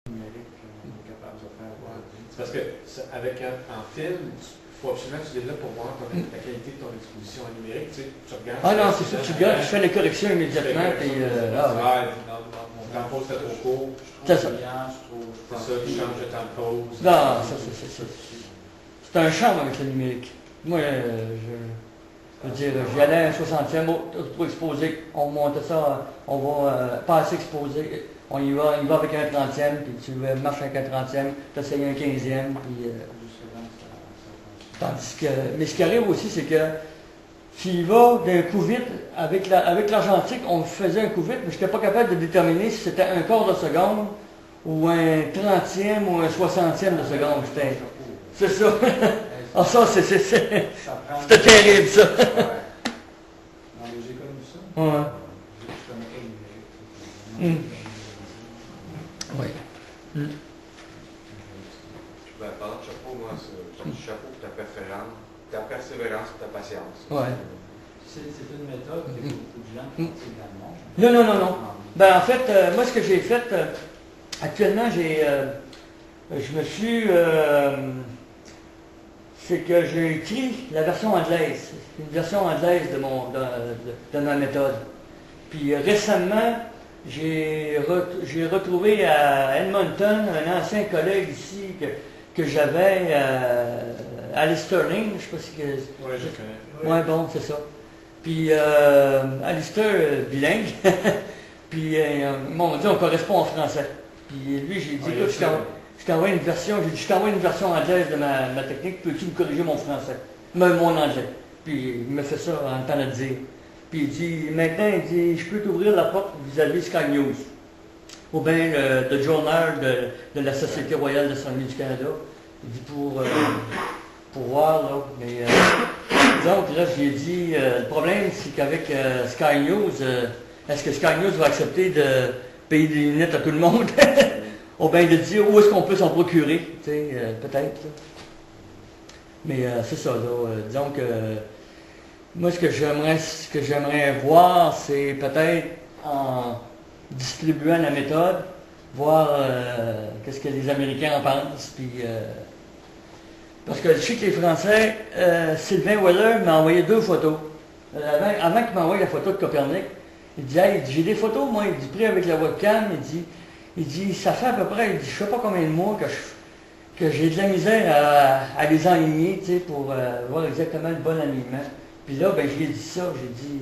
numérique, on est capable de faire. C'est parce que avec en film, il faut absolument que tu développes pour voir la qualité de ton exposition en numérique. Tu sais, tu regardes. Ah non, c'est ça, tu regardes, tu fais les corrections immédiatement. Puis, mon temps de pause était trop court. C'est ça. C'est ça, tu changes de temps de pause. Non, ça, c'est un charme avec le numérique. Moi, je veux dire, j'y allais à un 60e, pour exposer, on monte ça, on va pas assez exposer, on y va avec un 30e, puis tu marches avec un 30e, tu essayes un 15e, puis... tandis que, mais ce qui arrive aussi, c'est que tu y vas d'un coup vite, avec l'argentique, on faisait un coup vite, mais je n'étais pas capable de déterminer si c'était un quart de seconde, ou un 30e, ou un 60e de seconde. C'est ça. Ah, ça, c'était terrible, ça. Non, mais j'ai connu ça. Ouais. Je connais pas le numérique. Oui. Ben, parlant de chapeau, moi, c'est du chapeau pour ta persévérance et ta patience. Ouais. C'est une méthode que beaucoup de gens pratiquent également. Non. Ben, en fait, moi, ce que j'ai fait, actuellement, je me suis... c'est que j'ai écrit la version anglaise. C'est une version anglaise de ma méthode. Puis récemment, j'ai retrouvé à Edmonton un ancien collègue ici que j'avais, Alistair Ling, je ne sais pas si... Oui, je connais. Oui, bon, c'est ça. Puis Alistair, bilingue, puis ils m'ont dit on correspond en français. Puis lui, j'ai dit, écoute, je t'envoie une version, j'ai dit, je t'envoie une version anglaise de ma technique, peux-tu me corriger mon français? Mon anglais. Puis il me fait ça en temps de dire. Puis il dit, maintenant, il dit, je peux t'ouvrir la porte vis-à-vis Sky News. Ou bien le journal de la Société royale d'astronomie du Canada. Il dit, pour voir, là. Mais donc, là, j'ai dit, le problème, c'est qu'avec Sky News, est-ce que Sky News va accepter de payer des lunettes à tout le monde? Ou bien de dire où est-ce qu'on peut s'en procurer, tu sais, peut-être. Mais c'est ça, là. Disons que moi, ce que j'aimerais voir, c'est peut-être en distribuant la méthode, voir qu'est-ce que les Américains en pensent. Puis, parce que je sais que les Français, Sylvain Weller m'a envoyé 2 photos. Avant qu'il m'envoie la photo de Copernic, il dit, hey, j'ai des photos, moi, il dit, pris avec la webcam, il dit, ça fait à peu près, il dit, je ne sais pas combien de mois que j'ai de la misère à les enligner, tu sais, pour voir exactement le bon alignement. Puis là, ben, je lui ai dit ça, j'ai dit,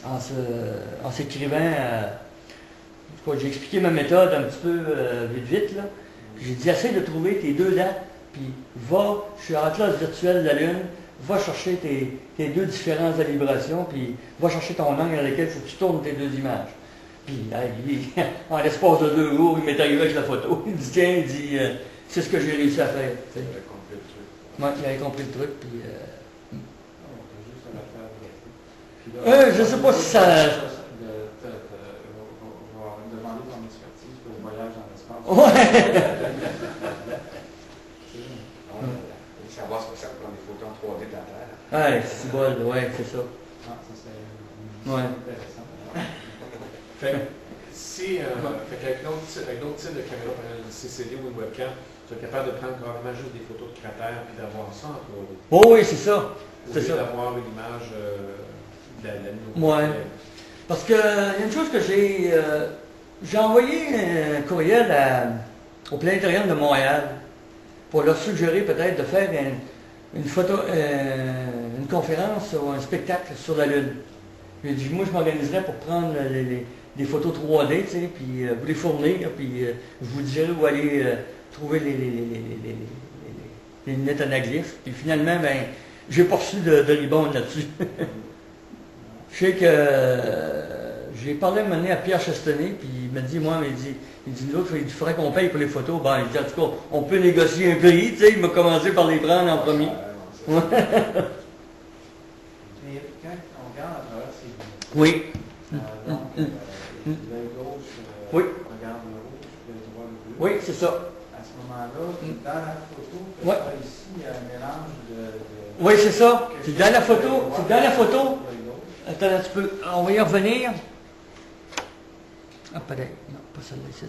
en s'écrivant, j'ai expliqué ma méthode un petit peu vite, là. J'ai dit, essaye de trouver tes 2 dents, puis va sur Atlas virtuel de la Lune, va chercher tes 2 différences de vibration, puis va chercher ton angle dans lequel il faut que tu tournes tes 2 images. Puis lui, en l'espace de 2 jours, il m'est arrivé avec la photo. Il dit, tiens, il dit, c'est ce que j'ai réussi à faire. Il avait compris le truc. Moi, il avait compris le truc, puis... Juste je sais pas si ça... On va demander ton expertise pour le voyage dans l'espace. Ouais! Savoir ce que ça prend des photos en 3D de la Terre. Ouais, c'est bon, ouais, c'est ça. Ah, ça c'est Ouais. intéressant. Avec d'autres types de caméras, par exemple une CCD ou une webcam, tu es capable de prendre carrément juste des photos de cratères et d'avoir ça en 3D. Oh oui, c'est ça. C'est ça. D'avoir une image de la Lune. Ouais. Parce que, il y a une chose que j'ai envoyé un courriel au planétarium de Montréal pour leur suggérer peut-être de faire une conférence ou un spectacle sur la Lune. J'ai dit, moi, je m'organiserais pour prendre des photos 3D, tu sais, puis vous les fournir, puis je vous dirai où aller trouver les lunettes anaglyphes. Puis finalement, ben, j'ai pas reçu de ribond là-dessus. Je sais que j'ai parlé à un moment donné à Pierre Chastenay, puis il m'a dit, moi, il dit, l'autre, il faudrait qu'on paye pour les photos. Ben, il dit, en tout cas, on peut négocier un prix, tu sais, il m'a commencé par les prendre en premier. Mais quand on regarde à travers ces lunettes, Oui. l'œil gauche Oui. regarde le rouge, l'œil droit le bleu. Oui, c'est ça. À ce moment-là, dans la photo que Ouais. tu as ici, il y a un mélange de Oui, c'est ça. C'est dans la photo. C'est dans la photo. l'œil gauche. Attends, tu peux. On va y revenir. Ah, pareil. Non, pas celle-là ici.